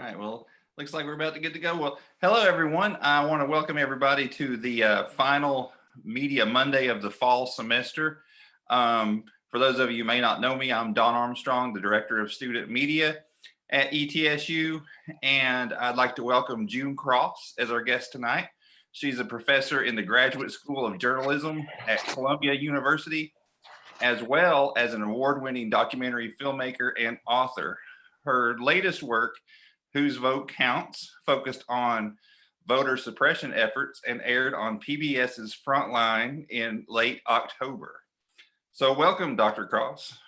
right, well, looks like we're about to get to go. Well, hello, everyone. I want to welcome everybody to the final Media Monday of the fall semester. For those of you who may not know me, I'm Don Armstrong, the Director of Student Media at ETSU, and I'd like to welcome June Cross as our guest tonight. She's a professor in the Graduate School of Journalism at Columbia University, as well as an award-winning documentary filmmaker and author. Her latest work, Whose Vote Counts, focused on voter suppression efforts and aired on PBS's Frontline in late October. So welcome, Dr. Cross.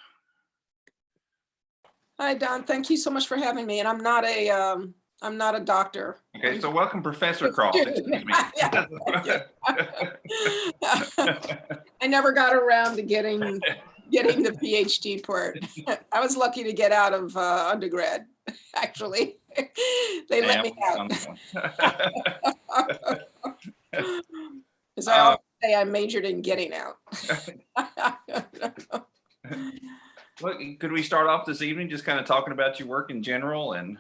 Hi, Don. Thank you so much for having me. And I'm not a doctor. Okay, so welcome, Professor Cross. Excuse me. I never got around to getting the PhD part. I was lucky to get out of undergrad, actually. They let me out. As I often say, I majored in getting out. Well, could we start off this evening just kind of talking about your work in general and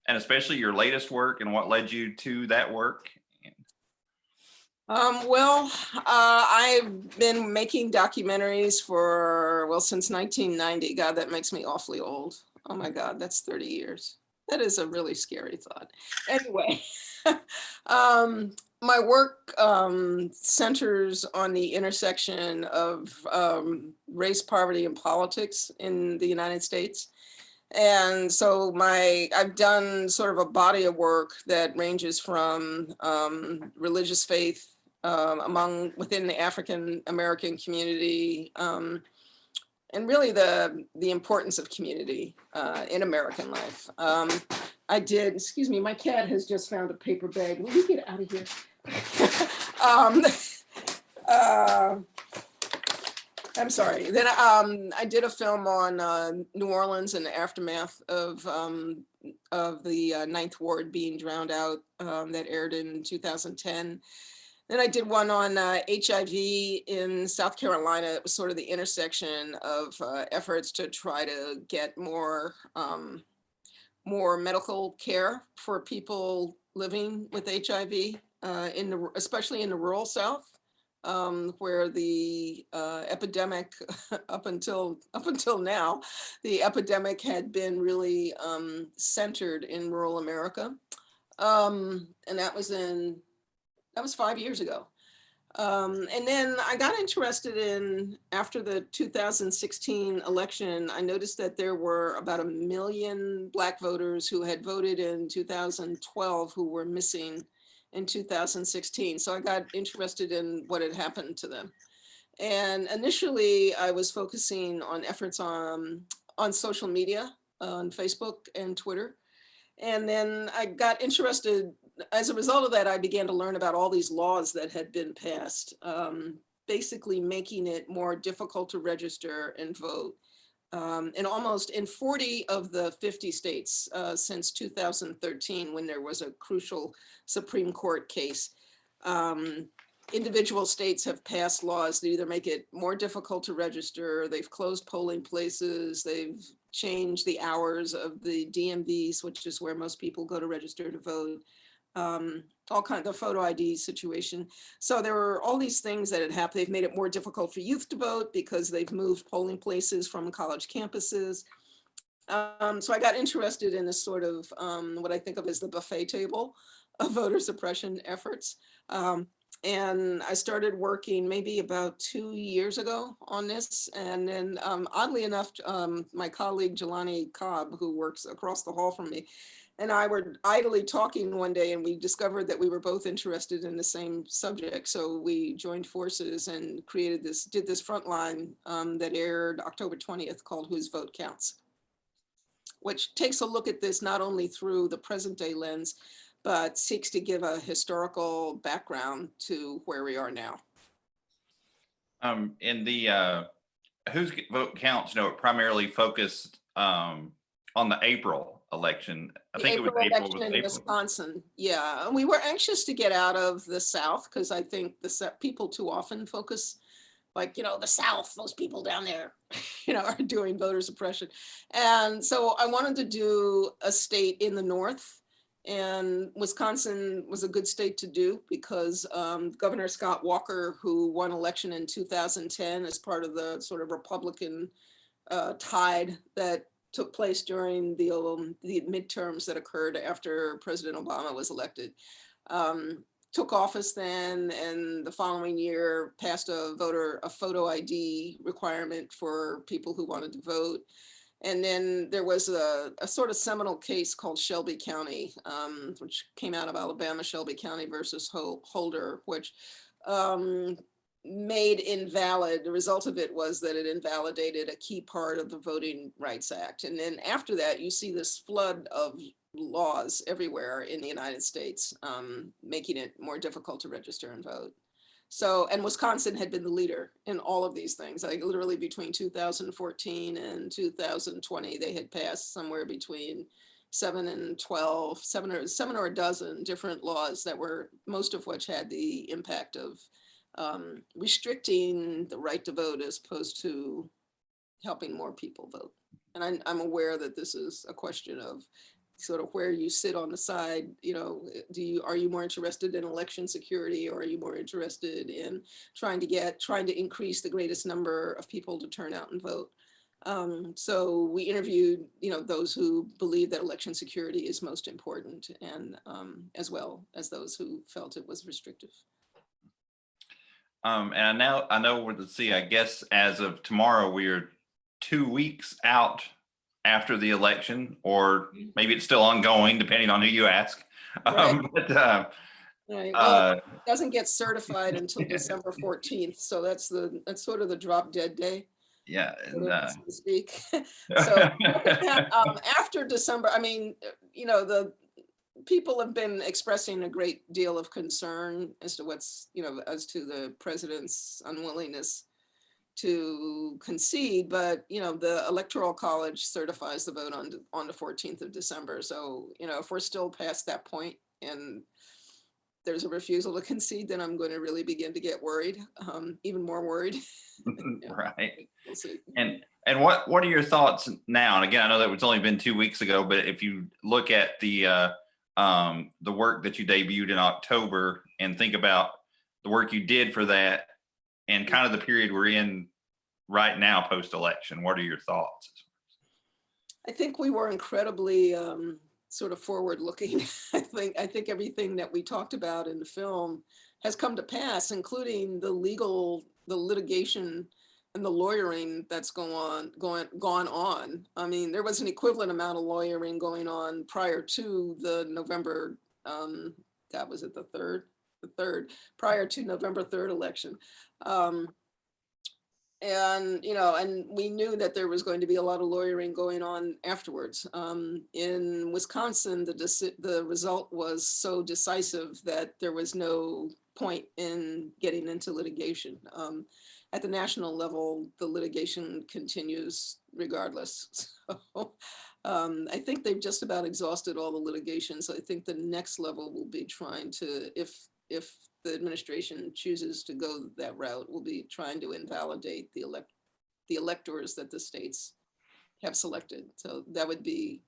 especially your latest work and what led you to that work? I've been making documentaries since 1990. God, that makes me awfully old. Oh my God, that's 30 years. That is a really scary thought. Anyway, my work centers on the intersection of race, poverty, and politics in the United States. And so I've done sort of a body of work that ranges from religious faith within the African American community, and really the importance of community in American life. Excuse me, my cat has just found a paper bag. Will you get out of here? I'm sorry. Then I did a film on New Orleans and the aftermath of the Ninth Ward being drowned out that aired in 2010. Then I did one on HIV in South Carolina. It was sort of the intersection of efforts to try to get more medical care for people living with HIV, especially in the rural South. Where the epidemic, up until now, the epidemic had been really centered in rural America, and that was 5 years ago. And then I got interested after the 2016 election, I noticed that there were about 1 million Black voters who had voted in 2012 who were missing in 2016. So I got interested in what had happened to them. And initially I was focusing on efforts on social media, on Facebook and Twitter. And then I got interested, as a result of that, I began to learn about all these laws that had been passed, basically making it more difficult to register and vote. And almost in 40 of the 50 states since 2013, when there was a crucial Supreme Court case, individual states have passed laws that either make it more difficult to register, they've closed polling places, they've changed the hours of the DMVs, which is where most people go to register to vote, all kinds of photo ID situation. So there were all these things that had happened. They've made it more difficult for youth to vote because they've moved polling places from college campuses. So I got interested in this sort of what I think of as the buffet table of voter suppression efforts. And I started working maybe about 2 years ago on this. And then oddly enough, my colleague Jelani Cobb, who works across the hall from me, and I were idly talking one day, and we discovered that we were both interested in the same subject. So we joined forces and did this Frontline that aired October 20th called Whose Vote Counts, which takes a look at this not only through the present day lens, but seeks to give a historical background to where we are now. In the Whose Vote Counts, it primarily focused on the April election. I think it was April in Wisconsin. Yeah, and we were anxious to get out of the South because I think people too often focus like, the South, those people down there, are doing voter suppression. And so I wanted to do a state in the North, and Wisconsin was a good state to do because Governor Scott Walker, who won election in 2010 as part of the sort of Republican tide that took place during the midterms that occurred after President Obama was elected. Took office then, and the following year passed a photo ID requirement for people who wanted to vote. And then there was a sort of seminal case called Shelby County, which came out of Alabama, Shelby County versus Holder, which made invalid, the result of it was that it invalidated a key part of the Voting Rights Act. And then after that, you see this flood of laws everywhere in the United States, making it more difficult to register and vote. So, and Wisconsin had been the leader in all of these things. Like literally between 2014 and 2020, they had passed somewhere between 7 or a dozen different laws that were, most of which had the impact of restricting the right to vote as opposed to helping more people vote. And I'm aware that this is a question of sort of where you sit on the side. Are you more interested in election security, or are you more interested in trying to increase the greatest number of people to turn out and vote? So we interviewed, those who believe that election security is most important, and as well as those who felt it was restrictive. And I know, let's see, I guess as of tomorrow, we are 2 weeks out after the election, or maybe it's still ongoing, depending on who you ask. Right. Right. Well, it doesn't get certified until December 14th. So that's sort of the drop dead day. Yeah. And, so to speak. So after December, the people have been expressing a great deal of concern as to as to the president's unwillingness to concede, but the Electoral College certifies the vote on the 14th of December. So if we're still past that point and there's a refusal to concede, then I'm going to really begin to get worried, even more worried. Right. We'll see. And what are your thoughts now? And again, I know that it's only been 2 weeks ago, but if you look at the work that you debuted in October and think about the work you did for that and kind of the period we're in right now post-election, what are your thoughts? I think we were incredibly sort of forward-looking. I think everything that we talked about in the film has come to pass, including the litigation and the lawyering that's gone on. I mean, there was an equivalent amount of lawyering going on prior to the November, that was it, the third, prior to November 3rd election. And we knew that there was going to be a lot of lawyering going on afterwards. In Wisconsin, the result was so decisive that there was no point in getting into litigation. At the national level, the litigation continues regardless. So I think they've just about exhausted all the litigation. So I think the next level will be trying to, if the administration chooses to go that route, will be trying to invalidate the electors that the states have selected. So that would be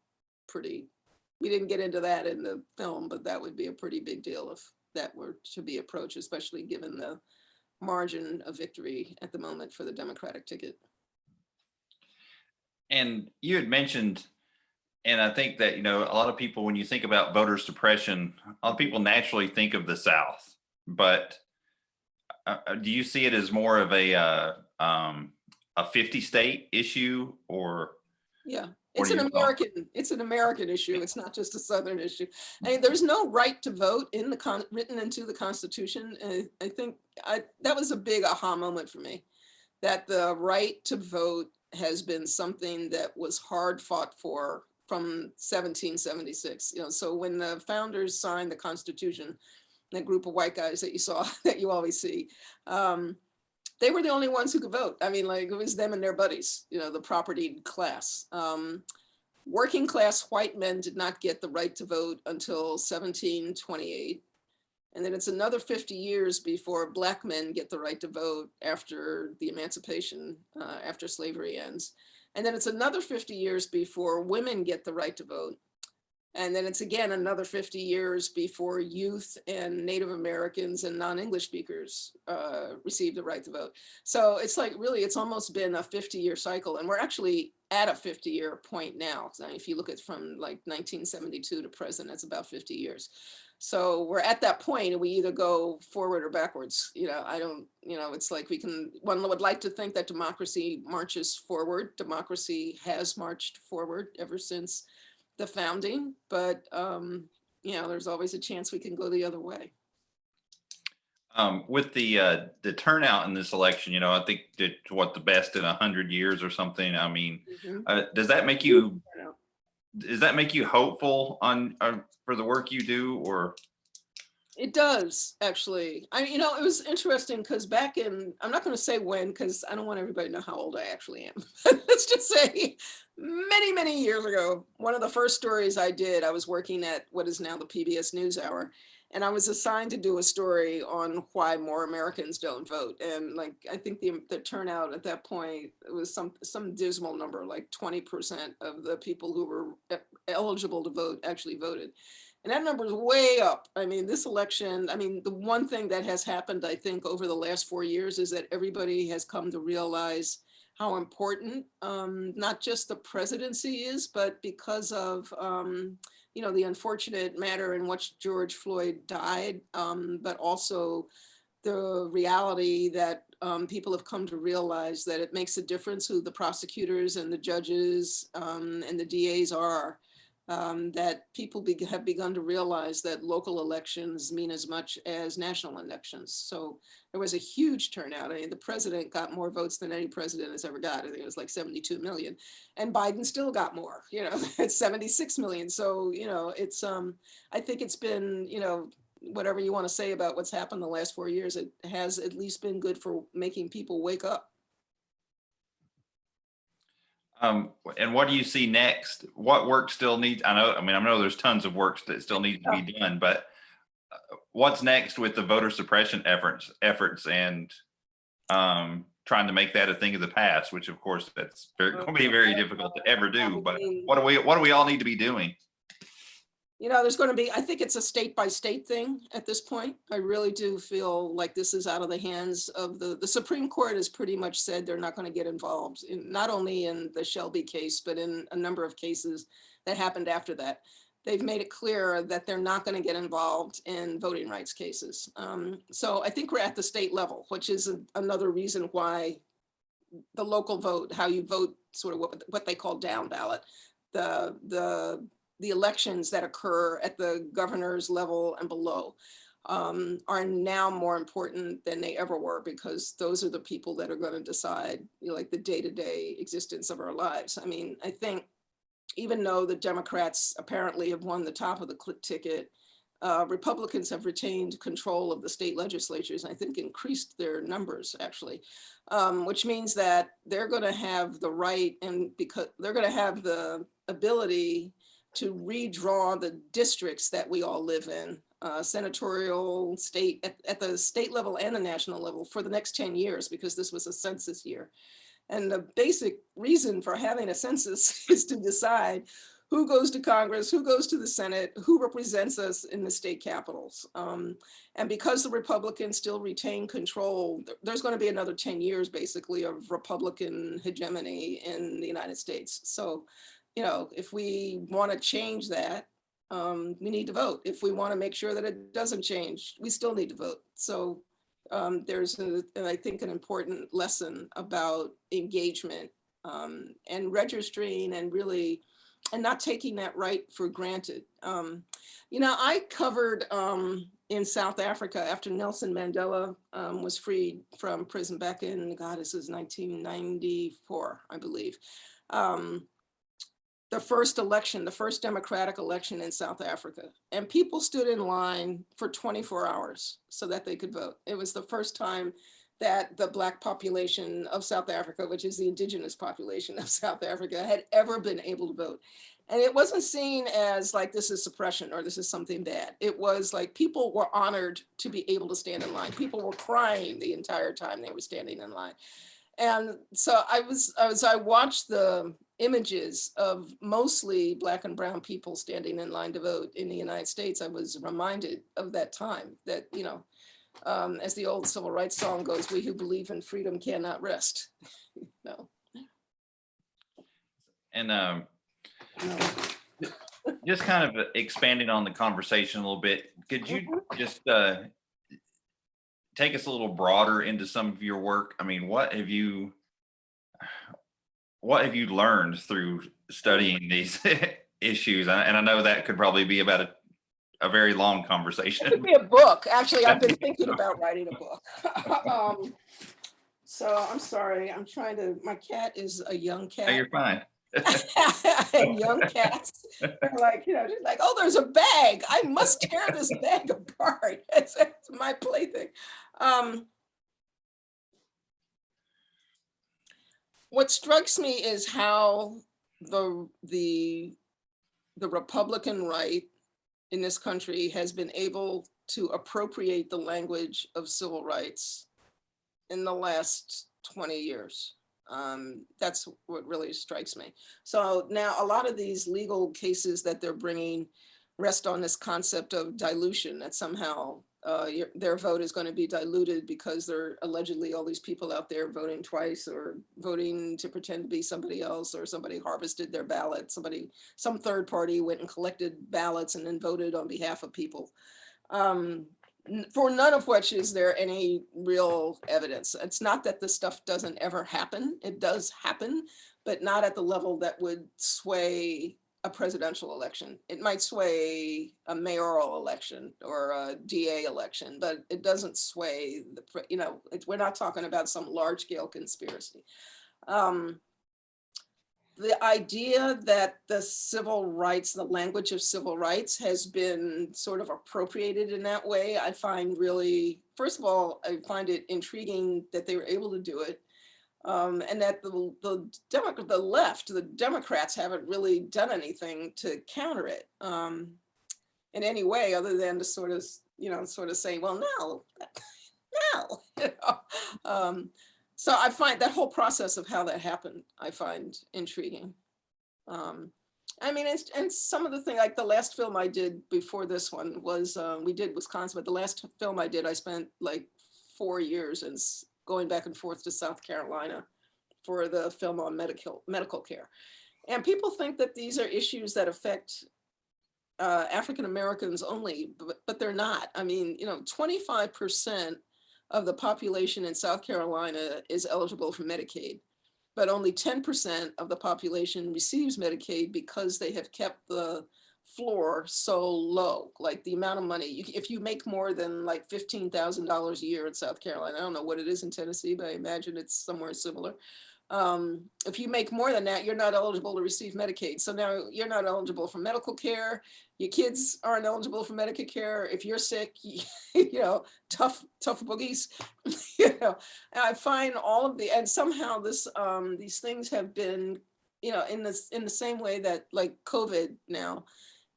we didn't get into that in the film, but that would be a pretty big deal if that were to be approached, especially given the margin of victory at the moment for the Democratic ticket. And you had mentioned, and I think that, a lot of people, when you think about voter suppression, a lot of people naturally think of the South, but do you see it as more of a 50-state issue, or? Yeah, it's an American issue. It's not just a Southern issue. I mean, there's no right to vote written into the Constitution. And I think that was a big aha moment for me, that the right to vote has been something that was hard fought for from 1776. So when the founders signed the Constitution, that group of white guys that you saw, that you always see, they were the only ones who could vote. I mean, like, it was them and their buddies, the propertied class. Working class white men did not get the right to vote until 1728. And then it's another 50 years before Black men get the right to vote after the emancipation, after slavery ends. And then it's another 50 years before women get the right to vote. And then it's again another 50 years before youth and Native Americans and non-English speakers receive the right to vote. So it's like, really, it's almost been a 50-year cycle. And we're actually at a 50-year point now. So if you look at from like 1972 to present, it's about 50 years. So we're at that point and we either go forward or backwards. I don't, it's like one would like to think that democracy marches forward. Democracy has marched forward ever since the founding, but there's always a chance we can go the other way. With the turnout in this election, I think did the best in 100 years or something. I mean, does that make you hopeful for the work you do, or? It does, actually. It was interesting because back in, I'm not going to say when, because I don't want everybody to know how old I actually am. Let's just say many, many years ago, one of the first stories I did, I was working at what is now the PBS NewsHour, and I was assigned to do a story on why more Americans don't vote. And like, I think the turnout at that point, it was some dismal number, like 20% of the people who were eligible to vote actually voted. And that number is way up. I mean, this election, the one thing that has happened, I think, over the last 4 years is that everybody has come to realize how important not just the presidency is, but because of, the unfortunate matter in which George Floyd died, but also the reality that people have come to realize that it makes a difference who the prosecutors and the judges and the DAs are. That people have begun to realize that local elections mean as much as national elections. So there was a huge turnout. The president got more votes than any president has ever got. I think it was like 72 million. And Biden still got more, it's 76 million. So, it's, I think it's been, whatever you want to say about what's happened the last 4 years, it has at least been good for making people wake up. And what do you see next? What work still needs? I know there's tons of work that still needs to be done, but what's next with the voter suppression efforts and trying to make that a thing of the past, which of course that's going to be very difficult to ever do. But what do we all need to be doing? There's going to be, I think it's a state by state thing at this point. I really do feel like this is out of the hands of the Supreme Court has pretty much said they're not going to get involved in, not only in the Shelby case, but in a number of cases that happened after that. They've made it clear that they're not going to get involved in voting rights cases. So I think we're at the state level, which is another reason why the local vote, how you vote, sort of what they call down ballot, the elections that occur at the governor's level and below are now more important than they ever were, because those are the people that are going to decide, like the day-to-day existence of our lives. I think even though the Democrats apparently have won the top of the ticket, Republicans have retained control of the state legislatures, and I think increased their numbers actually, which means that they're going to have the right, and because they're going to have the ability to redraw the districts that we all live in, senatorial, state, at the state level and the national level for the next 10 years, because this was a census year. And the basic reason for having a census is to decide who goes to Congress, who goes to the Senate, who represents us in the state capitals. And because the Republicans still retain control, there's going to be another 10 years basically of Republican hegemony in the United States. So, if we want to change that, we need to vote. If we want to make sure that it doesn't change, we still need to vote. So there's, I think, an important lesson about engagement and registering and really, and not taking that right for granted. I covered in South Africa after Nelson Mandela was freed from prison back in, this is 1994, I believe. The first election, the first democratic election in South Africa. And people stood in line for 24 hours so that they could vote. It was the first time that the Black population of South Africa, which is the indigenous population of South Africa, had ever been able to vote. And it wasn't seen as like, this is suppression or this is something bad. It was like people were honored to be able to stand in line. People were crying the entire time they were standing in line. And so I watched the images of mostly Black and brown people standing in line to vote in the United States. I was reminded of that time that, you know, as the old civil rights song goes, we who believe in freedom cannot rest. No. And No. just kind of expanding on the conversation a little bit, could you just take us a little broader into some of your work? I mean, what have you learned through studying these issues? And I know that could probably be about a very long conversation. It could be a book. Actually, I've been thinking about writing a book. So I'm sorry. I'm trying to, my cat is a young cat. No, you're fine. And young cats are like, you know, just like, oh, there's a bag. I must tear this bag apart. It's my plaything. What strikes me is how the Republican right in this country has been able to appropriate the language of civil rights in the last 20 years. That's what really strikes me. So now a lot of these legal cases that they're bringing rest on this concept of dilution, that somehow their vote is going to be diluted because there are allegedly all these people out there voting twice or voting to pretend to be somebody else, or somebody harvested their ballot, some third party went and collected ballots and then voted on behalf of people. For none of which is there any real evidence. It's not that this stuff doesn't ever happen. It does happen, but not at the level that would sway a presidential election. It might sway a mayoral election or a DA election, but it doesn't sway we're not talking about some large scale conspiracy. The idea that the civil rights, the language of civil rights has been sort of appropriated in that way, I find really, first of all, I find it intriguing that they were able to do it. And that the left, the Democrats haven't really done anything to counter it in any way other than to sort of say, well, no. So I find that whole process of how that happened, I find intriguing. I mean, and some of the things, like the last film I did before this one was, we did Wisconsin, but the last film I did, I spent like 4 years and going back and forth to South Carolina for the film on medical care. And people think that these are issues that affect African Americans only, but they're not. I mean, 25% of the population in South Carolina is eligible for Medicaid, but only 10% of the population receives Medicaid because they have kept the floor so low. Like the amount of money, if you make more than like $15,000 a year in South Carolina, I don't know what it is in Tennessee, but I imagine it's somewhere similar. If you make more than that, you're not eligible to receive Medicaid. So now you're not eligible for medical care. Your kids aren't eligible for medical care. If you're sick, tough boogies, And I find all of and somehow these things have been, in the same way that like COVID now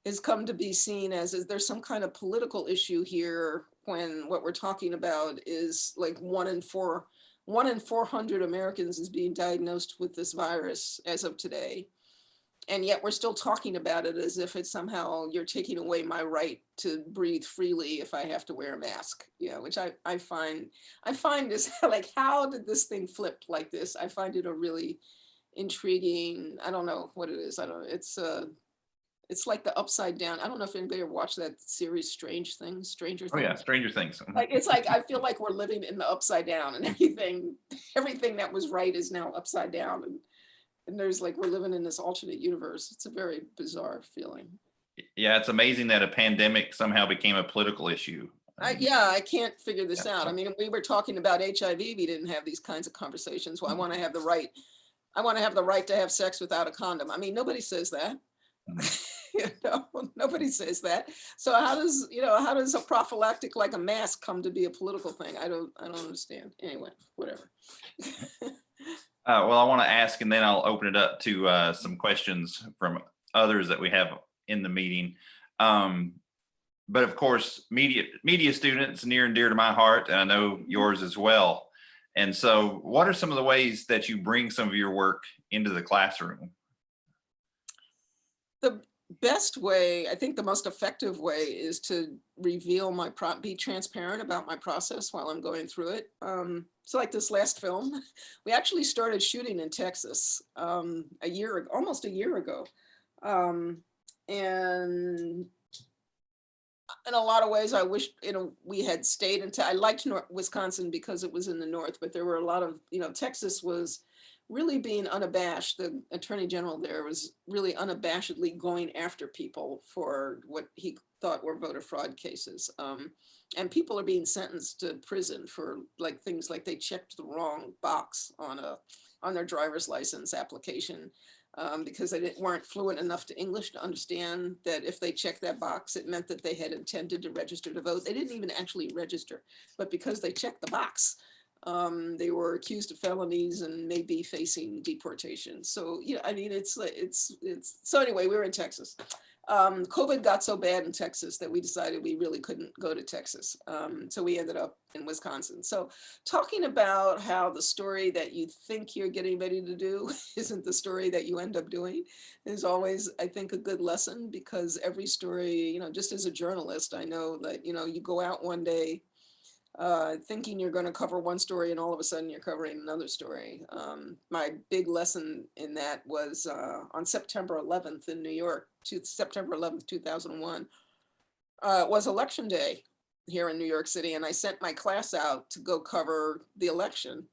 has come to be seen as there's some kind of political issue here, when what we're talking about is like 1 in 400 Americans is being diagnosed with this virus as of today. And yet we're still talking about it as if it's somehow you're taking away my right to breathe freely if I have to wear a mask, which I find this like, how did this thing flip like this? I find it a really intriguing, I don't know what it is. It's like the upside down. I don't know if anybody ever watched that series, Stranger Things. Oh yeah, Stranger Things. Like, it's like, I feel like we're living in the upside down, and everything that was right is now upside down. And there's like, we're living in this alternate universe. It's a very bizarre feeling. Yeah, it's amazing that a pandemic somehow became a political issue. I can't figure this out. I mean, we were talking about HIV, we didn't have these kinds of conversations. Well, I want to have the right to have sex without a condom. I mean, nobody says that. Nobody says that. So how does a prophylactic like a mask come to be a political thing? I don't understand. Anyway, whatever. Well, I want to ask, and then I'll open it up to some questions from others that we have in the meeting. But of course, media students near and dear to my heart, and I know yours as well. And so, what are some of the ways that you bring some of your work into the classroom? The best way, I think the most effective way, is to reveal be transparent about my process while I'm going through it. So like this last film, we actually started shooting in Texas almost a year ago. And in a lot of ways, I wish, we had stayed until I liked Wisconsin because it was in the north, but there were a lot of, Texas was really being unabashed. The attorney general there was really unabashedly going after people for what he thought were voter fraud cases. And people are being sentenced to prison for things like they checked the wrong box on their driver's license application. Because they weren't fluent enough to English to understand that if they checked that box, it meant that they had intended to register to vote. They didn't even actually register, but because they checked the box, they were accused of felonies and may be facing deportation. So, so anyway, we were in Texas. COVID got so bad in Texas that we decided we really couldn't go to Texas. So we ended up in Wisconsin. So talking about how the story that you think you're getting ready to do isn't the story that you end up doing is always, I think, a good lesson, because every story, just as a journalist, I know that, you go out one day thinking you're going to cover one story and all of a sudden you're covering another story. My big lesson in that was on September 11th in New York, September 11th, 2001, was election day here in New York City. And I sent my class out to go cover the election.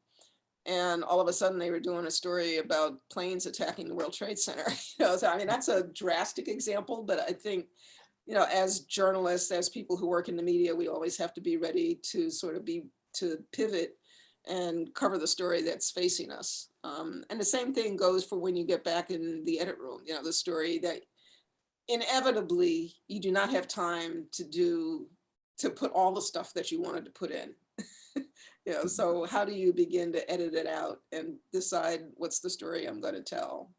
And all of a sudden they were doing a story about planes attacking the World Trade Center. So, that's a drastic example, but I think, as journalists, as people who work in the media, we always have to be ready to to pivot and cover the story that's facing us. And the same thing goes for when you get back in the edit room, the story that inevitably you do not have time to put all the stuff that you wanted to put in. So how do you begin to edit it out and decide what's the story I'm going to tell?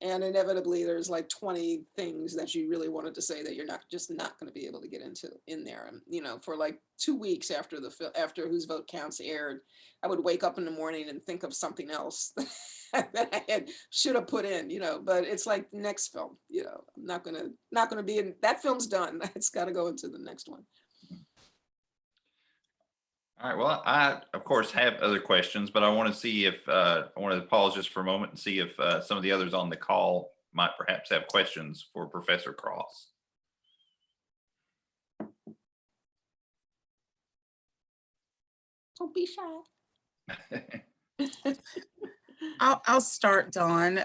And inevitably there's 20 things that you really wanted to say that you're not going to be able to get in there. And, for 2 weeks after after Whose Vote Counts aired, I would wake up in the morning and think of something else that I should have put in, but it's like the next film, I'm not going to be in, that film's done. It's got to go into the next one. All right. Well, I, of course, have other questions, but I want to see if I want to pause just for a moment and see if some of the others on the call might perhaps have questions for Professor Cross. Don't be shy. I'll start, Dawn.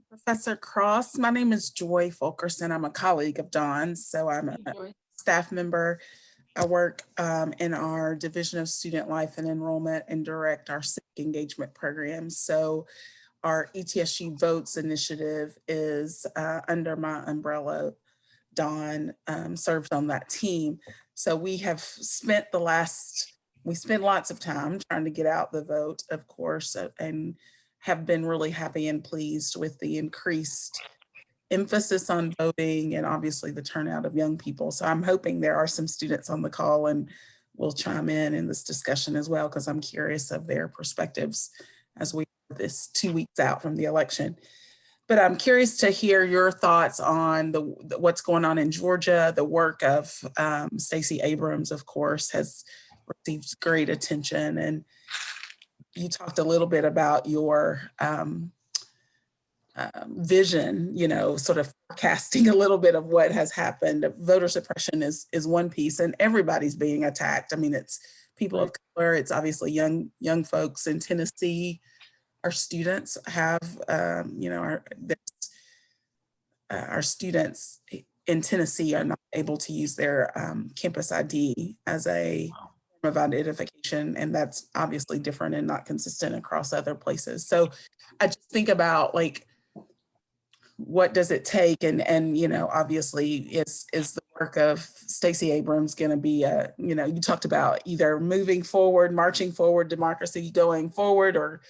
Professor Cross, my name is Joy Fulkerson. I'm a colleague of Dawn's, so I'm a staff member. I work in our Division of Student Life and Enrollment and direct our civic engagement programs. So our ETSU Votes initiative is under my umbrella. Dawn serves on that team. So we have spent we spent lots of time trying to get out the vote, of course, and have been really happy and pleased with the increased emphasis on voting and obviously the turnout of young people. So I'm hoping there are some students on the call and will chime in this discussion as well, because I'm curious of their perspectives as we are this 2 weeks out from the election. But I'm curious to hear your thoughts on what's going on in Georgia. The work of Stacey Abrams, of course, has received great attention. And you talked a little bit about your vision, sort of forecasting a little bit of what has happened. Voter suppression is one piece, and everybody's being attacked. It's people of color. It's obviously young folks in Tennessee. Our students have, our students in Tennessee are not able to use their campus ID as a form of identification, and that's obviously different and not consistent across other places. So I just think about what does it take? And you know, obviously is the work of Stacey Abrams going to be, you know, you talked about either moving forward, marching forward, democracy going forward, or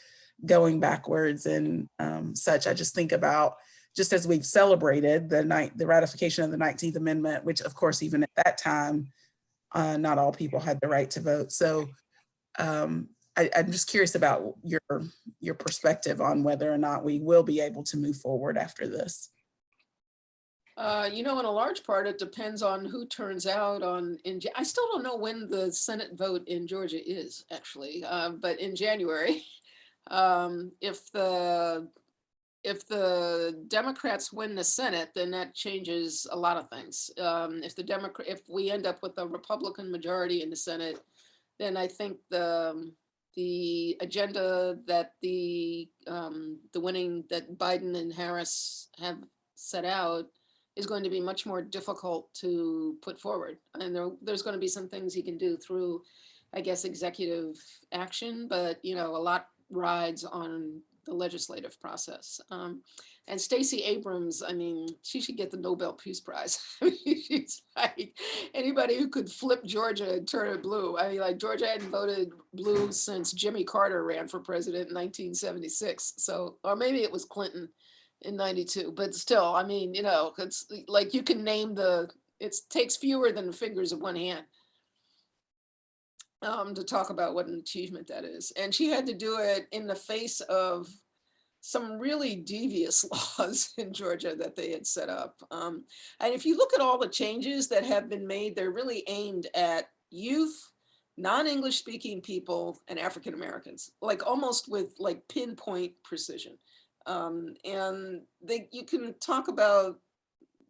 going backwards and such. I just think about, just as we've celebrated the ratification of the 19th Amendment, which of course, even at that time, not all people had the right to vote. So I'm just curious about your perspective on whether or not we will be able to move forward after this. You know, in a large part, it depends on who turns out on. I still don't know when the Senate vote in Georgia is actually, but in January, if the Democrats win the Senate, then that changes a lot of things. If we end up with a Republican majority in the Senate, then I think the agenda that the winning that Biden and Harris have set out is going to be much more difficult to put forward. And there's going to be some things he can do through, I guess, executive action, but you know, a lot rides on the legislative process. And Stacey Abrams, I mean, she should get the Nobel Peace Prize. I mean, she's like anybody who could flip Georgia and turn it blue. I mean, like Georgia hadn't voted blue since Jimmy Carter ran for president in 1976. So, or maybe it was Clinton in 92, but still, I mean, you know, it's like you can name it takes fewer than the fingers of one hand to talk about what an achievement that is. And she had to do it in the face of some really devious laws in Georgia that they had set up. And if you look at all the changes that have been made, they're really aimed at youth, non-English speaking people, and African Americans, like almost with like pinpoint precision. And you can talk about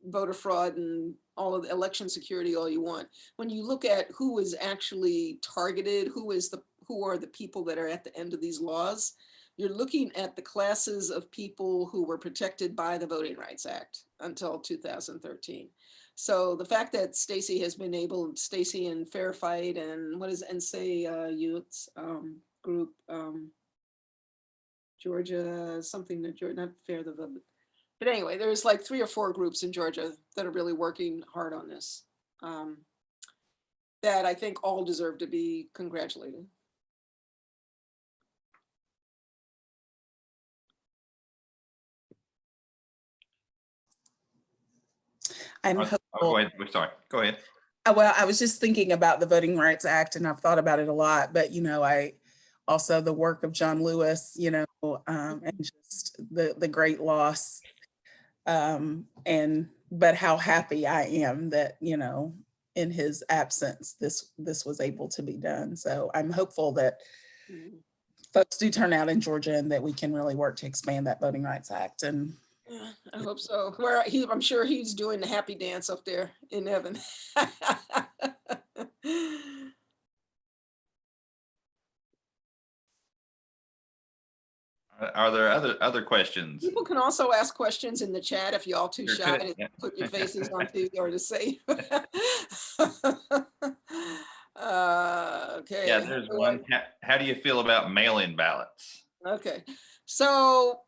voter fraud and all of the election security all you want. When you look at who is actually targeted, who are the people that are at the end of these laws, you're looking at the classes of people who were protected by the Voting Rights Act until 2013. So the fact that Stacey has been able, Stacey and Fair Fight and what is NSA Youth's group, Georgia, something that Georgia, not Fair the Vote. But anyway, there's like 3 or 4 groups in Georgia that are really working hard on this, that I think all deserve to be congratulated. I'm Oh, hopeful. go ahead. We're sorry. Go ahead. Well, I was just thinking about the Voting Rights Act, and I've thought about it a lot, but you know, I also the work of John Lewis, you know, and just the great loss. But how happy I am that, you know, in his absence, this was able to be done. So I'm hopeful that folks do turn out in Georgia and that we can really work to expand that Voting Rights Act. And yeah, I hope so. I'm sure he's doing the happy dance up there in heaven. Are there other questions? People can also ask questions in the chat if you all too Sure shy could, to yeah. put your faces on TV or to say. Okay. Yeah, there's one. How do you feel about mail-in ballots? Okay. So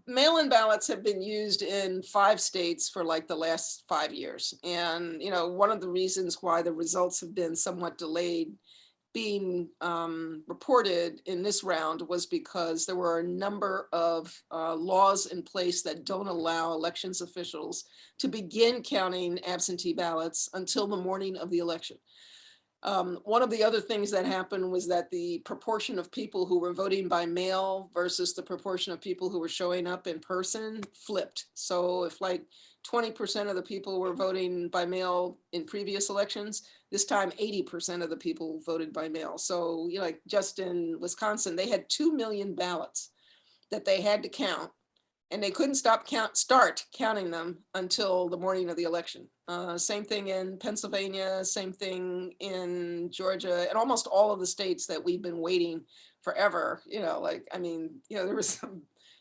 mail-in ballots have been used in 5 states for like the last 5 years. And, you know, one of the reasons why the results have been somewhat delayed being reported in this round was because there were a number of laws in place that don't allow elections officials to begin counting absentee ballots until the morning of the election. One of the other things that happened was that the proportion of people who were voting by mail versus the proportion of people who were showing up in person flipped. So if like 20% of the people were voting by mail in previous elections, this time 80% of the people voted by mail. So, you know, like just in Wisconsin, they had 2 million ballots that they had to count, and they couldn't start counting them until the morning of the election. Same thing in Pennsylvania, same thing in Georgia, and almost all of the states that we've been waiting forever. You know, like, I mean, you know, there was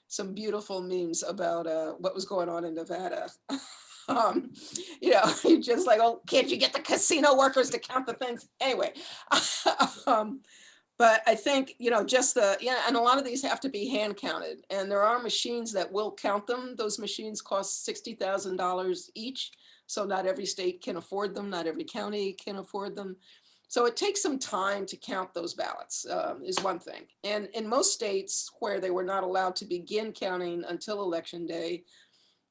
some beautiful memes about what was going on in Nevada. You know, you're just like, oh, can't you get the casino workers to count the things? Anyway, But I think, just and a lot of these have to be hand counted, and there are machines that will count them. Those machines cost $60,000 each. So not every state can afford them. Not every county can afford them. So it takes some time to count those ballots, is one thing. And in most states where they were not allowed to begin counting until election day,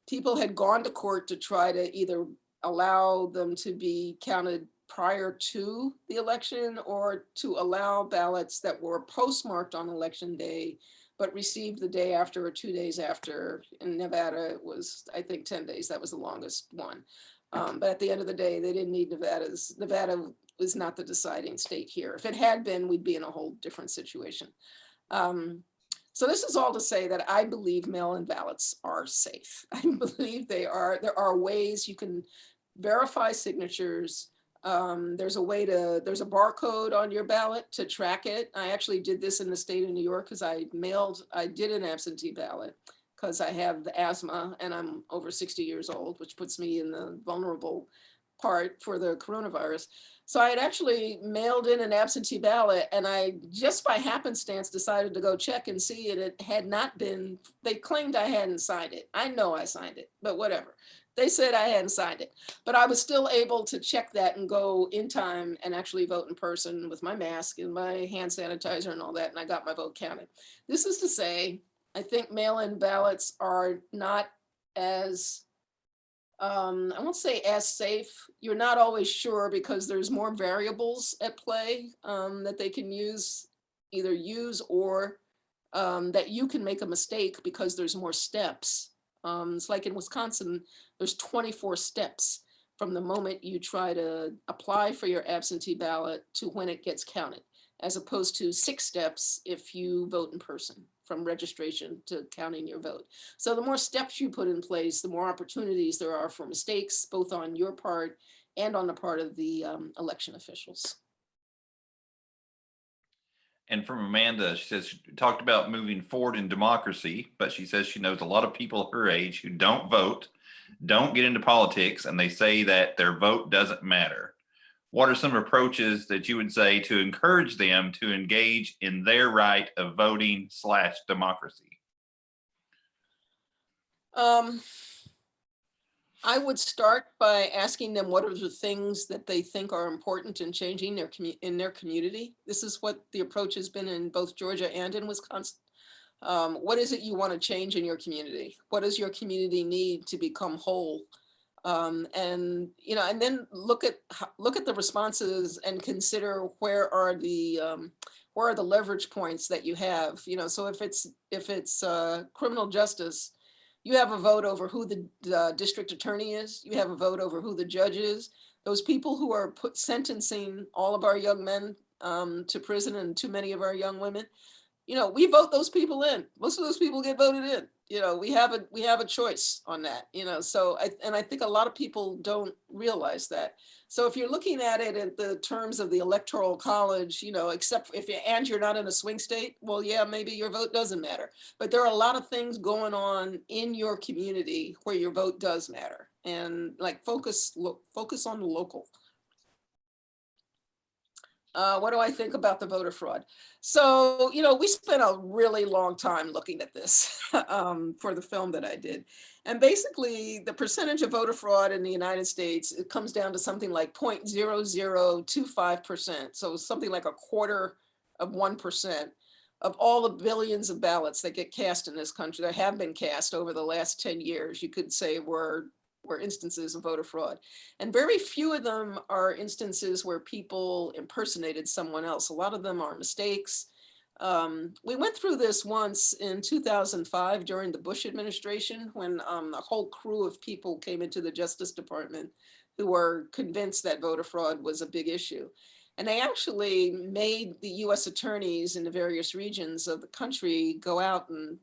people had gone to court to try to either allow them to be counted prior to the election or to allow ballots that were postmarked on election day, but received the day after or 2 days after. In Nevada, it was, I think, 10 days. That was the longest one. But at the end of the day, they didn't need Nevada was not the deciding state here. If it had been, we'd be in a whole different situation. So this is all to say that I believe mail-in ballots are safe. I believe there are ways you can verify signatures. There's a barcode on your ballot to track it. I actually did this in the state of New York because I did an absentee ballot because I have the asthma and I'm over 60 years old, which puts me in the vulnerable part for the coronavirus. So I had actually mailed in an absentee ballot, and I just by happenstance decided to go check and see it. It had not been, they claimed I hadn't signed it. I know I signed it, but whatever. They said I hadn't signed it, but I was still able to check that and go in time and actually vote in person with my mask and my hand sanitizer and all that, and I got my vote counted. This is to say, I think mail-in ballots are not as I won't say as safe. You're not always sure because there's more variables at play that they can either use or that you can make a mistake because there's more steps. It's like in Wisconsin, there's 24 steps from the moment you try to apply for your absentee ballot to when it gets counted, as opposed to 6 steps if you vote in person, from registration to counting your vote. So the more steps you put in place, the more opportunities there are for mistakes, both on your part and on the part of the election officials. And from Amanda, she says she talked about moving forward in democracy, but she says she knows a lot of people her age who don't vote, don't get into politics, and they say that their vote doesn't matter. What are some approaches that you would say to encourage them to engage in their right of voting / democracy? I would start by asking them what are the things that they think are important in changing in their community. This is what the approach has been in both Georgia and in Wisconsin. What is it you want to change in your community? What does your community need to become whole? And then look at the responses and consider where are the leverage points that you have. So if it's criminal justice, you have a vote over who the district attorney is. You have a vote over who the judge is. Those people who are sentencing all of our young men to prison and too many of our young women, we vote those people in. Most of those people get voted in. We have a choice on that. So I think a lot of people don't realize that. So if you're looking at it in the terms of the electoral college, except if you're not in a swing state, well, yeah, maybe your vote doesn't matter. But there are a lot of things going on in your community where your vote does matter, and like focus on the local. What do I think about the voter fraud? So, we spent a really long time looking at this for the film that I did. And basically, the percentage of voter fraud in the United States, it comes down to something like 0.0025%. So something like 1/4% of all the billions of ballots that get cast in this country, that have been cast over the last 10 years, you could say were instances of voter fraud. And very few of them are instances where people impersonated someone else. A lot of them are mistakes. We went through this once in 2005 during the Bush administration, when a whole crew of people came into the Justice Department who were convinced that voter fraud was a big issue. And they actually made the US attorneys in the various regions of the country go out and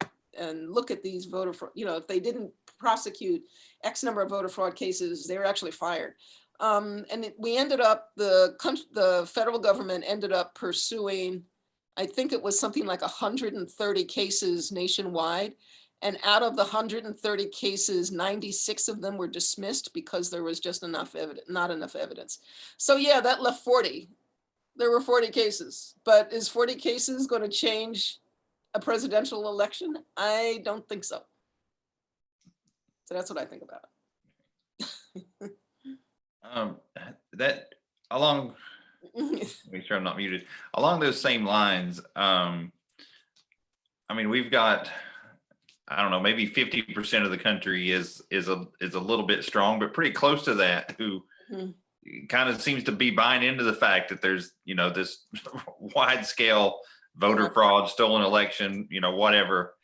look at these voter fraud. If they didn't prosecute X number of voter fraud cases, they were actually fired. We ended up, the federal government ended up pursuing, I think it was something like 130 cases nationwide. And out of the 130 cases, 96 of them were dismissed because there was just not enough evidence. So yeah, that left 40 there were 40 cases, but is 40 cases going to change a presidential election? I don't think so. So that's what I think about it. That along, make sure I'm not muted. Along those same lines, I mean, we've got, I don't know, maybe 50% of the country is a little bit strong, but pretty close to that, who kind of seems to be buying into the fact that there's, this wide scale voter fraud, stolen election, whatever.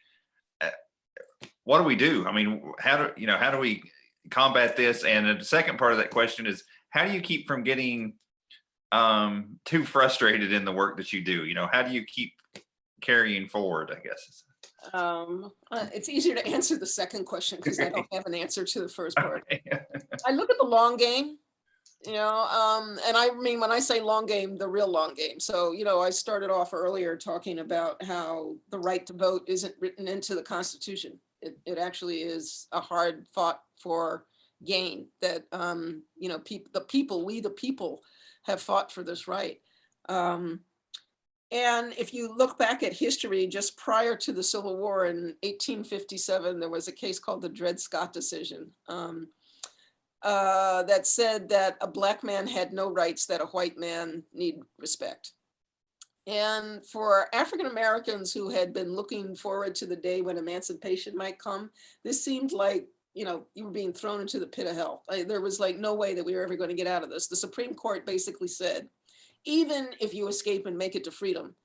What do we do? I mean, how do we combat this? And the second part of that question is, how do you keep from getting too frustrated in the work that you do? How do you keep carrying forward, I guess? It's easier to answer the second question because I don't have an answer to the first part. I look at the long game, and I mean, when I say long game, the real long game. So, I started off earlier talking about how the right to vote isn't written into the Constitution. It actually is a hard fought for gain that, we the people have fought for this right. And if you look back at history, just prior to the Civil War in 1857, there was a case called the Dred Scott decision that said that a Black man had no rights that a white man need respect. And for African Americans who had been looking forward to the day when emancipation might come, this seemed like, you were being thrown into the pit of hell. There was like no way that we were ever going to get out of this. The Supreme Court basically said, even if you escape and make it to freedom,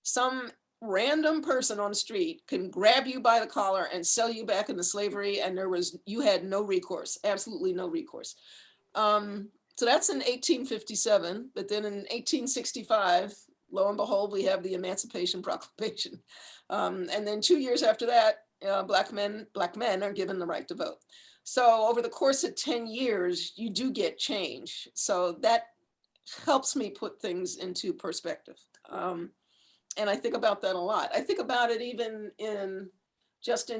some random person on the street can grab you by the collar and sell you back into slavery, and you had no recourse, absolutely no recourse. So that's in 1857, but then in 1865, lo and behold, we have the Emancipation Proclamation. And then 2 years after that, Black men are given the right to vote. So over the course of 10 years, you do get change. So that helps me put things into perspective. And I think about that a lot. I think about it even in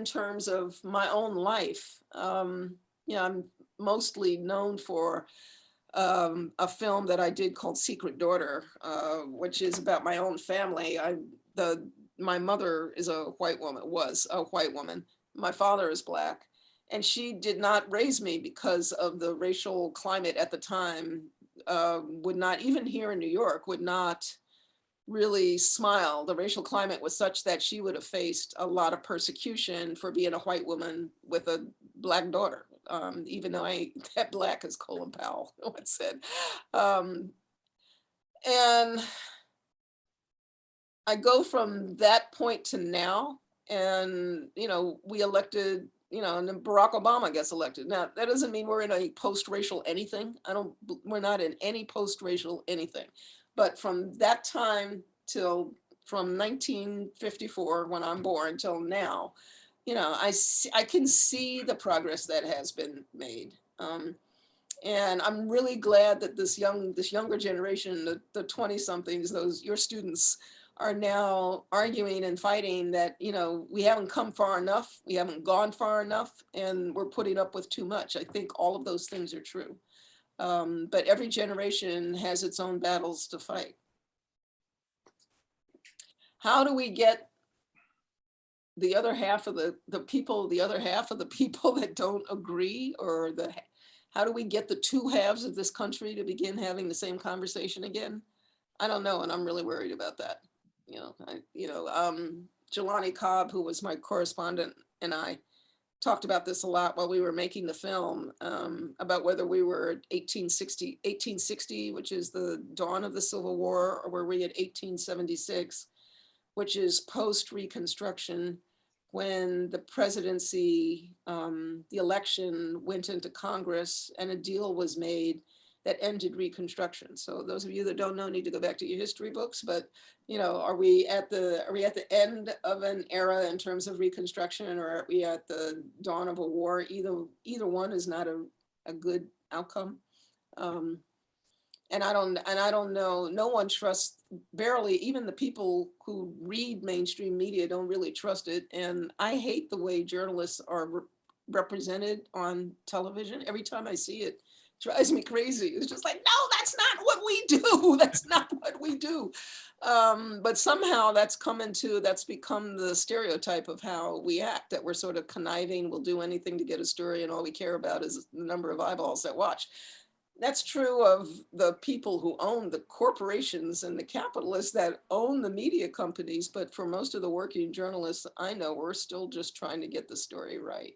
terms of my own life. I'm mostly known for a film that I did called Secret Daughter, which is about my own family. My mother is a white woman, was a white woman. My father is Black. And she did not raise me because of the racial climate at the time. Would not, even here in New York, would not really smile. The racial climate was such that she would have faced a lot of persecution for being a white woman with a Black daughter, even though that Black is Colin Powell once said. And I go from that point to now, and, we elected, and then Barack Obama gets elected. Now, that doesn't mean we're in a post-racial anything. We're not in any post-racial anything. But from that time from 1954, when I'm born, till now, I can see the progress that has been made. And I'm really glad that this younger generation, the 20 somethings, your students, are now arguing and fighting that, we haven't come far enough, we haven't gone far enough, and we're putting up with too much. I think all of those things are true. But every generation has its own battles to fight. How do we get the other half of the people that don't agree, or how do we get the two halves of this country to begin having the same conversation again? I don't know, and I'm really worried about that. Jelani Cobb, who was my correspondent, and I talked about this a lot while we were making the film, about whether we were at 1860, which is the dawn of the Civil War, or were we at 1876, which is post-Reconstruction, when the presidency, the election went into Congress and a deal was made that ended Reconstruction. So those of you that don't know need to go back to your history books, but are we at the end of an era in terms of Reconstruction, or are we at the dawn of a war? Either one is not a good outcome. And I don't know, no one trusts, barely, even the people who read mainstream media don't really trust it. And I hate the way journalists are represented on television. Every time I see it, drives me crazy. It's just like, no, that's not what we do. That's not what we do. But somehow that's become the stereotype of how we act, that we're sort of conniving, we'll do anything to get a story, and all we care about is the number of eyeballs that watch. That's true of the people who own the corporations and the capitalists that own the media companies. But for most of the working journalists I know, we're still just trying to get the story right.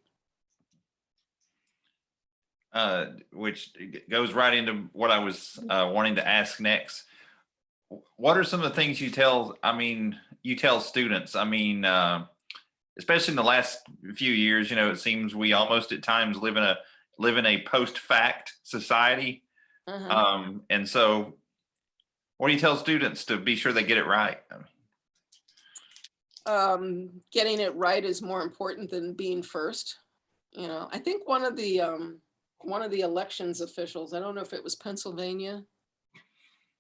Which goes right into what I was wanting to ask next. What are some of the things you tell students? Especially in the last few years, it seems we almost at times live in a post-fact society. And so what do you tell students to be sure they get it right? Getting it right is more important than being first. I think one of the elections officials, I don't know if it was Pennsylvania.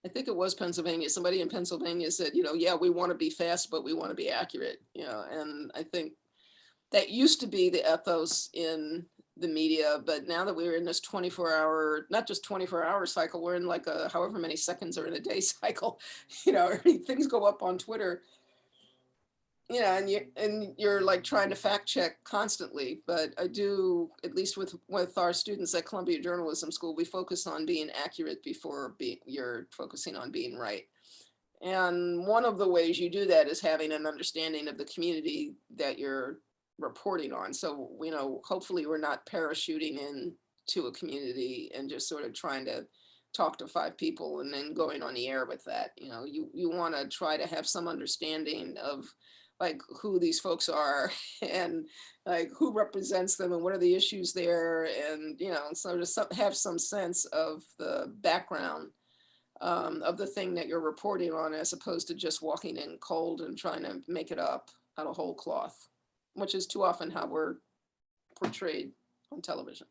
I think it was Pennsylvania. Somebody in Pennsylvania said, yeah, we want to be fast, but we want to be accurate. And I think that used to be the ethos in the media, but now that we're in this 24-hour, not just 24-hour cycle, we're in like a however many seconds are in a day cycle. Things go up on Twitter. And you're like trying to fact check constantly. But I do, at least with our students at Columbia Journalism School, we focus on being accurate before you're focusing on being right. And one of the ways you do that is having an understanding of the community that you're reporting on. So, hopefully we're not parachuting into a community and just sort of trying to talk to 5 people and then going on the air with that. You want to try to have some understanding of like who these folks are and like who represents them and what are the issues there, and so to have some sense of the background of the thing that you're reporting on, as opposed to just walking in cold and trying to make it up out of whole cloth, which is too often how we're portrayed on television.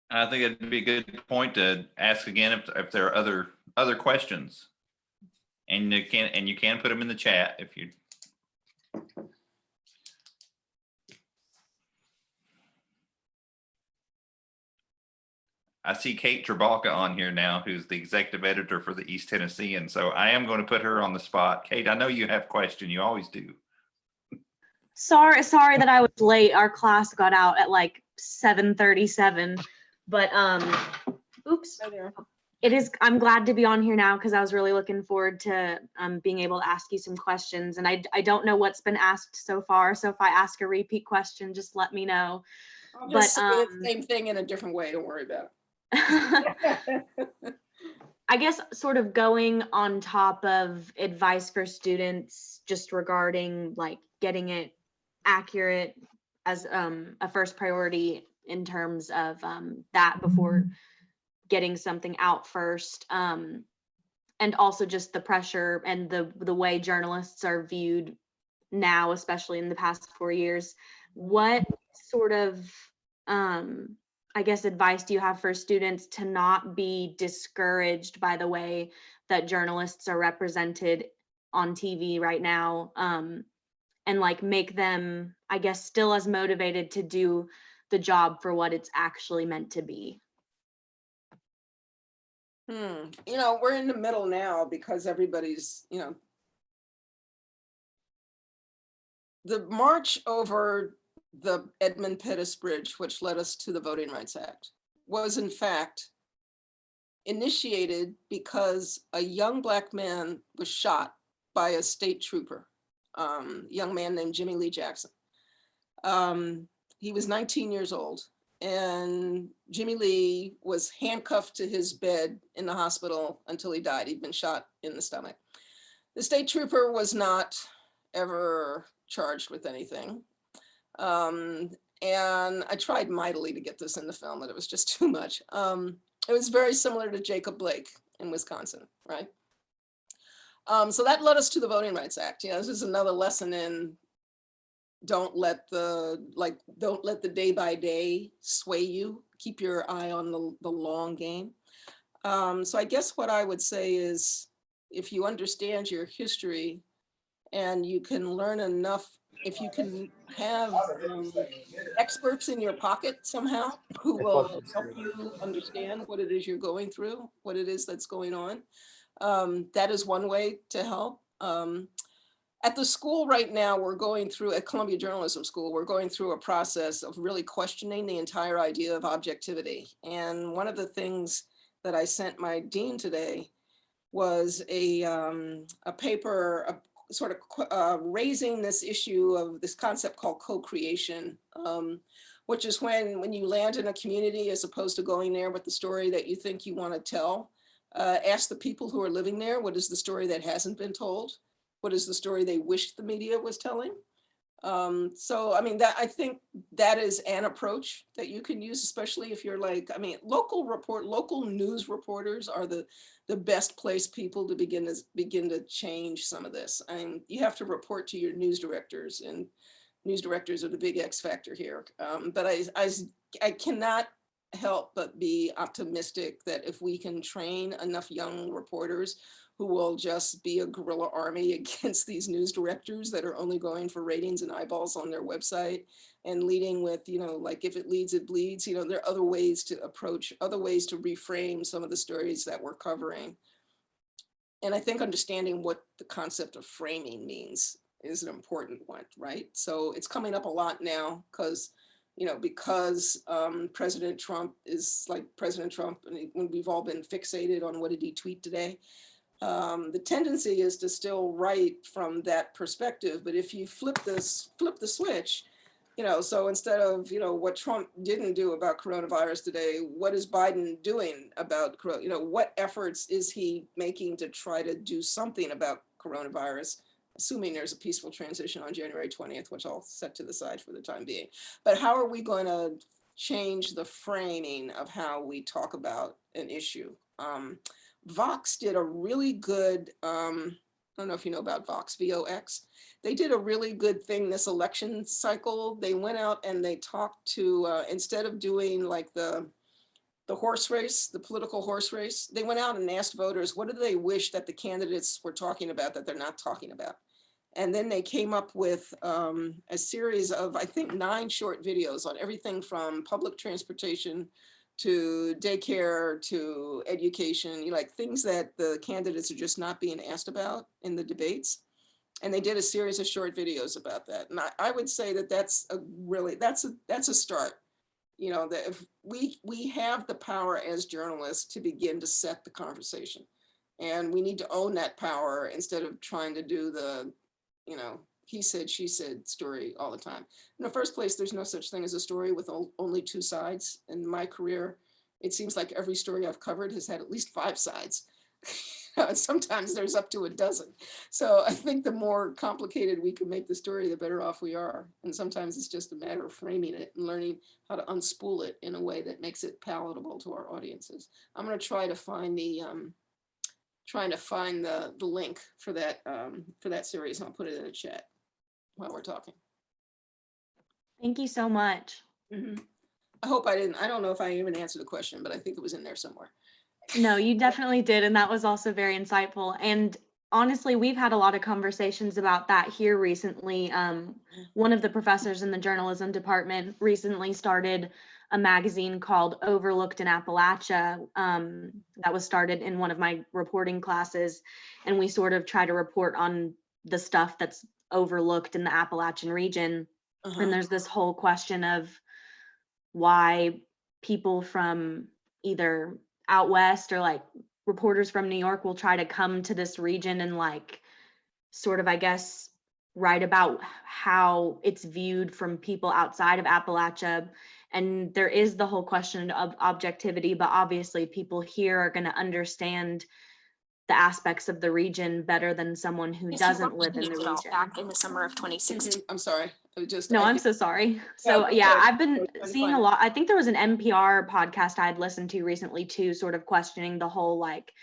I think it'd be a good point to ask again if there are other questions. And you can put them in the chat if you. I see Kate Trabalka on here now, who's the executive editor for the East Tennessean. So I am going to put her on the spot. Kate, I know you have a question. You always do. Sorry that I was late. Our class got out at like 7:37, but oops. I'm glad to be on here now because I was really looking forward to being able to ask you some questions. And I don't know what's been asked so far. So if I ask a repeat question, just let me know. I'll just say the same thing in a different way. Don't worry about it. I guess sort of going on top of advice for students just regarding like getting it accurate as a first priority in terms of that before getting something out first, and also just the pressure and the way journalists are viewed now, especially in the past 4 years. What sort of I guess advice do you have for students to not be discouraged by the way that journalists are represented on TV right now, and like make them, I guess, still as motivated to do the job for what it's actually meant to be? We're in the middle now because everybody's, the march over the Edmund Pettus Bridge, which led us to the Voting Rights Act, was in fact initiated because a young Black man was shot by a state trooper, a young man named Jimmy Lee Jackson. He was 19 years old. And Jimmy Lee was handcuffed to his bed in the hospital until he died. He'd been shot in the stomach. The state trooper was not ever charged with anything. And I tried mightily to get this in the film, but it was just too much. It was very similar to Jacob Blake in Wisconsin, right? So that led us to the Voting Rights Act. This is another lesson in don't let the day by day sway you. Keep your eye on the long game. So I guess what I would say is if you understand your history and you can learn enough if you can have experts in your pocket somehow who will help you understand what it is you're going through, what it is that's going on, that is one way to help. At the school right now, we're going through, at Columbia Journalism School, we're going through a process of really questioning the entire idea of objectivity. And one of the things that I sent my dean today was a paper, sort of raising this issue of this concept called co-creation, which is when you land in a community, as opposed to going there with the story that you think you want to tell, ask the people who are living there, what is the story that hasn't been told? What is the story they wish the media was telling? So, I mean, I think that is an approach that you can use, especially if you're like, I mean, local news reporters are the best placed people to begin to change some of this. I mean, you have to report to your news directors, and news directors are the big X factor here. But I cannot help but be optimistic that if we can train enough young reporters who will just be a guerrilla army against these news directors that are only going for ratings and eyeballs on their website, and leading with, you know, like, if it leads, it bleeds. You know, there are other ways to approach, other ways to reframe some of the stories that we're covering. And I think understanding what the concept of framing means is an important one, right? So it's coming up a lot now because President Trump is like President Trump, and when we've all been fixated on what did he tweet today. The tendency is to still write from that perspective, but if you flip the switch, you know, so instead of, you know, what Trump didn't do about coronavirus today, what is Biden doing about, you know, what efforts is he making to try to do something about coronavirus, assuming there's a peaceful transition on January 20th, which I'll set to the side for the time being. But how are we going to change the framing of how we talk about an issue? Vox did a really good, I don't know if you know about Vox, VOX. They did a really good thing this election cycle. They went out and they talked to, instead of doing like the horse race, the political horse race, they went out and asked voters, what do they wish that the candidates were talking about that they're not talking about? And then they came up with a series of, I think, 9 short videos on everything from public transportation to daycare to education, you know, like things that the candidates are just not being asked about in the debates. And they did a series of short videos about that. And I would say that that's a start. You know, that if we have the power as journalists to begin to set the conversation, and we need to own that power instead of trying to do the, you know, he said, she said story all the time. In the first place, there's no such thing as a story with only 2 sides. In my career, it seems like every story I've covered has had at least 5 sides. Sometimes there's up to a dozen. So I think the more complicated we can make the story, the better off we are. And sometimes it's just a matter of framing it and learning how to unspool it in a way that makes it palatable to our audiences. I'm going to try to find the link for that series, and I'll put it in the chat while we're talking. Thank you so much. Mm-hmm. I don't know if I even answered the question, but I think it was in there somewhere. No, you definitely did. And that was also very insightful. And honestly, we've had a lot of conversations about that here recently. One of the professors in the journalism department recently started a magazine called Overlooked in Appalachia that was started in one of my reporting classes. And we sort of try to report on the stuff that's overlooked in the Appalachian region. Uh-huh. And there's this whole question of why people from either out west or like reporters from New York will try to come to this region and like sort of, I guess, write about how it's viewed from people outside of Appalachia. And there is the whole question of objectivity, but obviously people here are going to understand the aspects of the region better than someone who doesn't live in the region. Back in the summer of 2016. I'm sorry. I'm so sorry. So yeah, I've been seeing a lot. I think there was an NPR podcast I had listened to recently too, sort of questioning the whole like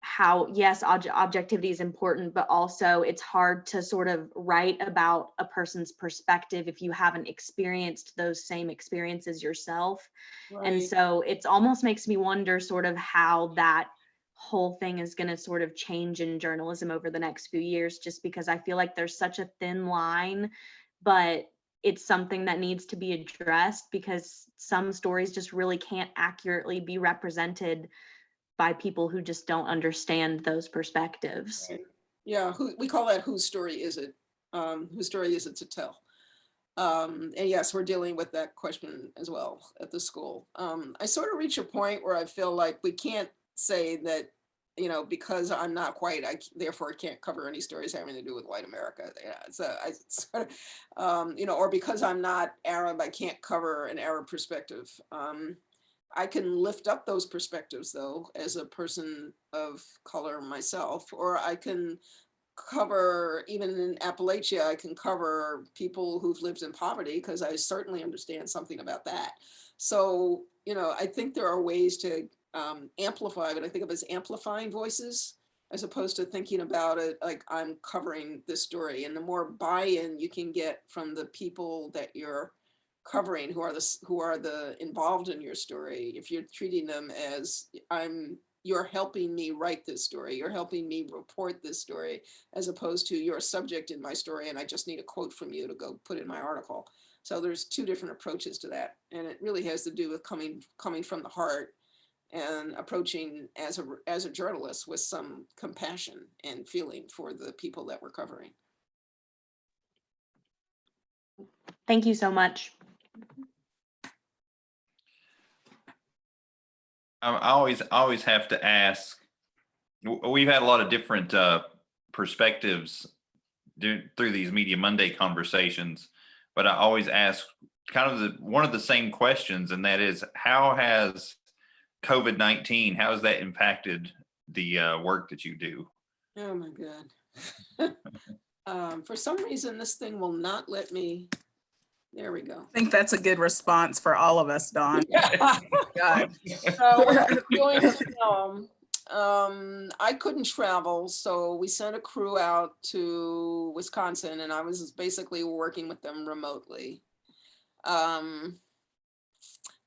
how, yes, objectivity is important, but also it's hard to sort of write about a person's perspective if you haven't experienced those same experiences yourself. Right. And so it almost makes me wonder sort of how that whole thing is going to sort of change in journalism over the next few years, just because I feel like there's such a thin line but it's something that needs to be addressed because some stories just really can't accurately be represented by people who just don't understand those perspectives. Yeah, we call that whose story is it? Whose story is it to tell? And yes, we're dealing with that question as well at the school. I sort of reach a point where I feel like we can't say that, you know, because I'm not white, therefore can't cover any stories having to do with white America. Yeah, so I sort of, you know, or because I'm not Arab, I can't cover an Arab perspective. I can lift up those perspectives though, as a person of color myself, or I can cover, even in Appalachia, I can cover people who've lived in poverty because I certainly understand something about that. So, you know, I think there are ways to amplify, but I think of it as amplifying voices as opposed to thinking about it like I'm covering this story. And the more buy-in you can get from the people that you're covering, who are the involved in your story, if you're treating them as you're helping me write this story, you're helping me report this story, as opposed to you're a subject in my story and I just need a quote from you to go put in my article. So there's two different approaches to that. And it really has to do with coming from the heart and approaching as a journalist with some compassion and feeling for the people that we're covering. Thank you so much. I always have to ask, we've had a lot of different perspectives through these Media Monday conversations, but I always ask kind of one of the same questions, and that is, how has COVID-19, how has that impacted the work that you do? Oh my God. For some reason, this thing will not let me. There we go. I think that's a good response for all of us, Dawn. God. So what I'm doing from home, I couldn't travel, so we sent a crew out to Wisconsin, and I was basically working with them remotely. I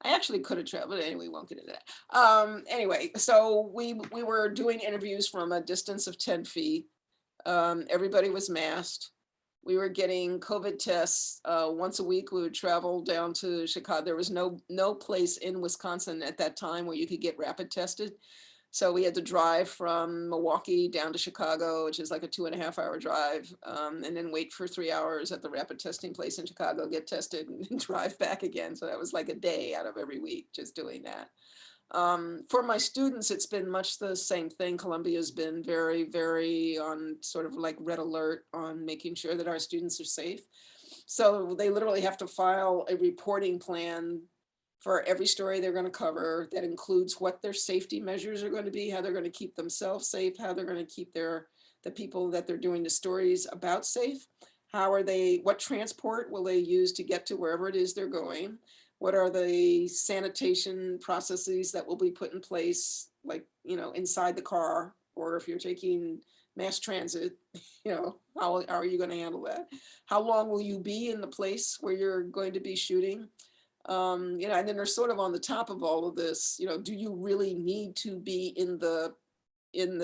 actually could have traveled, but anyway, we won't get into that. Anyway, so we were doing interviews from a distance of 10 feet. Everybody was masked. We were getting COVID tests once a week. We would travel down to Chicago. There was no place in Wisconsin at that time where you could get rapid tested. So we had to drive from Milwaukee down to Chicago, which is like a 2.5-hour drive, and then wait for 3 hours at the rapid testing place in Chicago, get tested, and drive back again. So that was like a day out of every week just doing that. For my students, it's been much the same thing. Columbia's been very, very on sort of like red alert on making sure that our students are safe. So they literally have to file a reporting plan for every story they're going to cover that includes what their safety measures are going to be, how they're going to keep themselves safe, how they're going to keep the people that they're doing the stories about safe. What transport will they use to get to wherever it is they're going? What are the sanitation processes that will be put in place, like, you know, inside the car, or if you're taking mass transit, you know, how are you going to handle that? How long will you be in the place where you're going to be shooting? You know, and then they're sort of on the top of all of this, you know, do you really need to be in the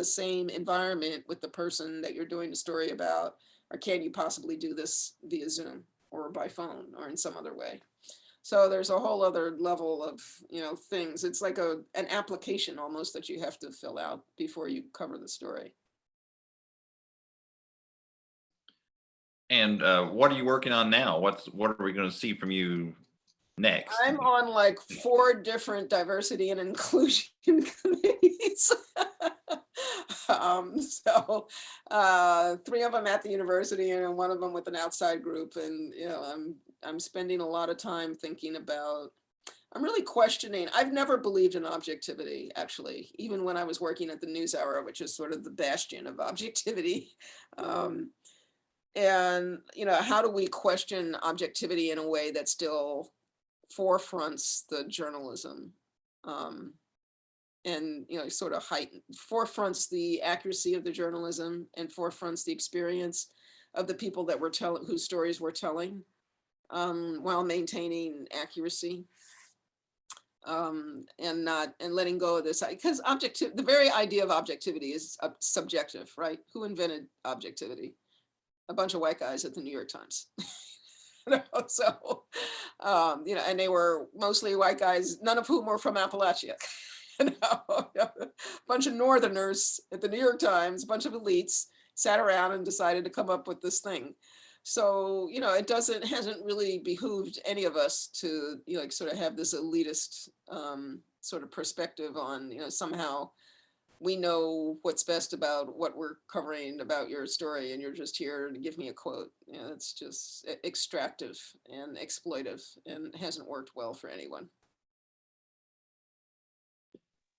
same environment with the person that you're doing the story about, or can you possibly do this via Zoom or by phone or in some other way? So there's a whole other level of, you know, things. It's like an application almost that you have to fill out before you cover the story. And what are you working on now? What are we going to see from you next? I'm on like 4 different diversity and inclusion committees. So 3 of them at the university and 1 of them with an outside group. And, you know, I'm spending a lot of time thinking about, I'm really questioning. I've never believed in objectivity, actually, even when I was working at the NewsHour, which is sort of the bastion of objectivity. And, you know, how do we question objectivity in a way that still forefronts the journalism, and, you know, sort of forefronts the accuracy of the journalism and forefronts the experience of the people that we're telling, whose stories we're telling, while maintaining accuracy, and letting go of this, because the very idea of objectivity is subjective, right? Who invented objectivity? A bunch of white guys at the New York Times. So, and they were mostly white guys, none of whom were from Appalachia. A bunch of Northerners at the New York Times, a bunch of elites sat around and decided to come up with this thing. So, it hasn't really behooved any of us to, sort of have this elitist sort of perspective on, somehow we know what's best about what we're covering about your story, and you're just here to give me a quote. It's just extractive and exploitive, and hasn't worked well for anyone.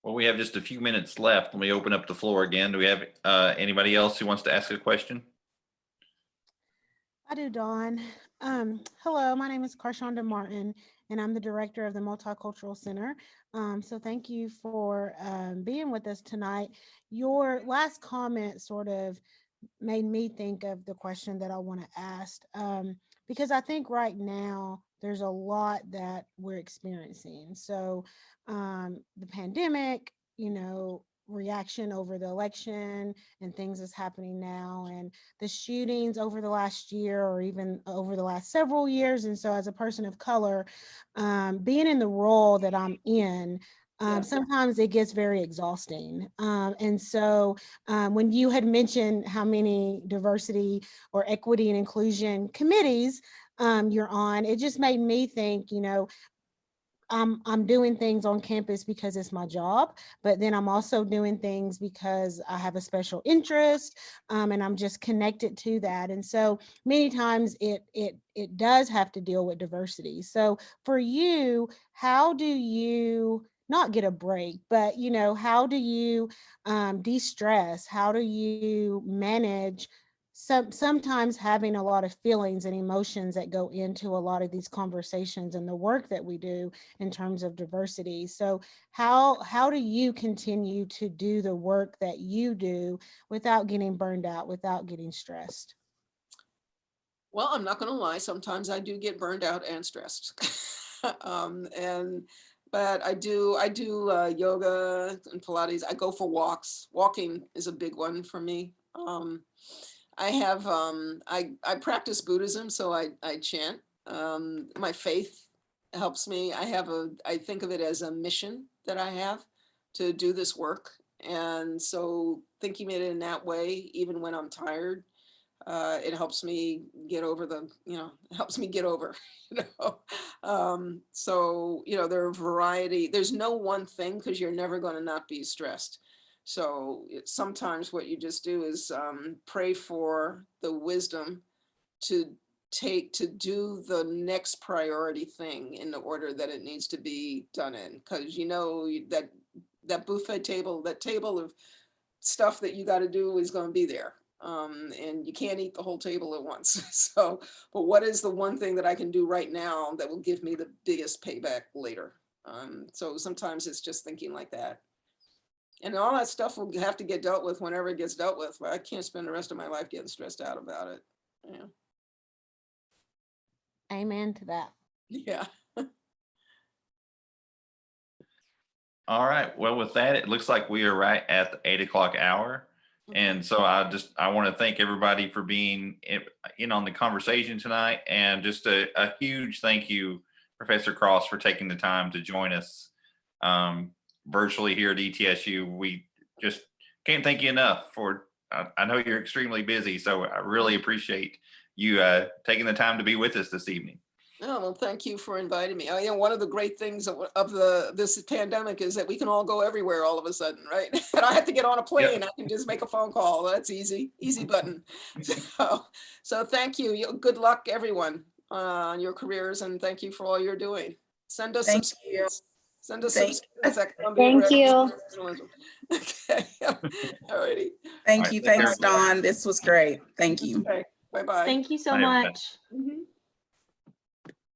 Well, we have just a few minutes left. Let me open up the floor again. Do we have anybody else who wants to ask a question? I do, Dawn. Hello, my name is Carshonda Martin, and I'm the director of the Multicultural Center. So thank you for being with us tonight. Your last comment sort of made me think of the question that I want to ask, because I think right now there's a lot that we're experiencing. So the pandemic, reaction over the election and things that's happening now, and the shootings over the last year or even over the last several years. And so as a person of color, being in the role that I'm in, sometimes it gets very exhausting. And so when you had mentioned how many diversity or equity and inclusion committees you're on, it just made me think, I'm doing things on campus because it's my job, but then I'm also doing things because I have a special interest, and I'm just connected to that. And so many times it does have to deal with diversity. So for you, how do you not get a break, but how do you de-stress? How do you manage sometimes having a lot of feelings and emotions that go into a lot of these conversations and the work that we do in terms of diversity? So how do you continue to do the work that you do without getting burned out, without getting stressed? Well, I'm not going to lie. Sometimes I do get burned out and stressed. But I do yoga and Pilates. I go for walks. Walking is a big one for me. I have I practice Buddhism, so I chant. My faith helps me. I think of it as a mission that I have to do this work, and so thinking it in that way, even when I'm tired, it helps me get over helps me get over. So there are a variety. There's no one thing, because you're never going to not be stressed. So sometimes what you just do is pray for the wisdom to do the next priority thing in the order that it needs to be done in, because that buffet table, that table of stuff that you got to do is going to be there, and you can't eat the whole table at once. So, but what is the one thing that I can do right now that will give me the biggest payback later? So sometimes it's just thinking like that. And all that stuff will have to get dealt with whenever it gets dealt with. But I can't spend the rest of my life getting stressed out about it. Yeah. Amen to that. Yeah. All right. Well, with that, it looks like we are right at the 8 o'clock hour. And so I want to thank everybody for being in on the conversation tonight. And just a huge thank you, Professor Cross, for taking the time to join us virtually here at ETSU. We just can't thank you enough for, I know you're extremely busy, so I really appreciate you taking the time to be with us this evening. Oh, well, thank you for inviting me. One of the great things of this pandemic is that we can all go everywhere all of a sudden, right? I don't have to get on a plane. Yep. I can just make a phone call. That's easy button. So thank you. Good luck, everyone, on your careers, and thank you for all you're doing. Send us some students. Send us some students at Columbia. Thank you. Okay. All righty. Thank you. Thanks, Dawn. This was great. Thank you. Okay. Bye-bye. Thank you so much. Mm-hmm.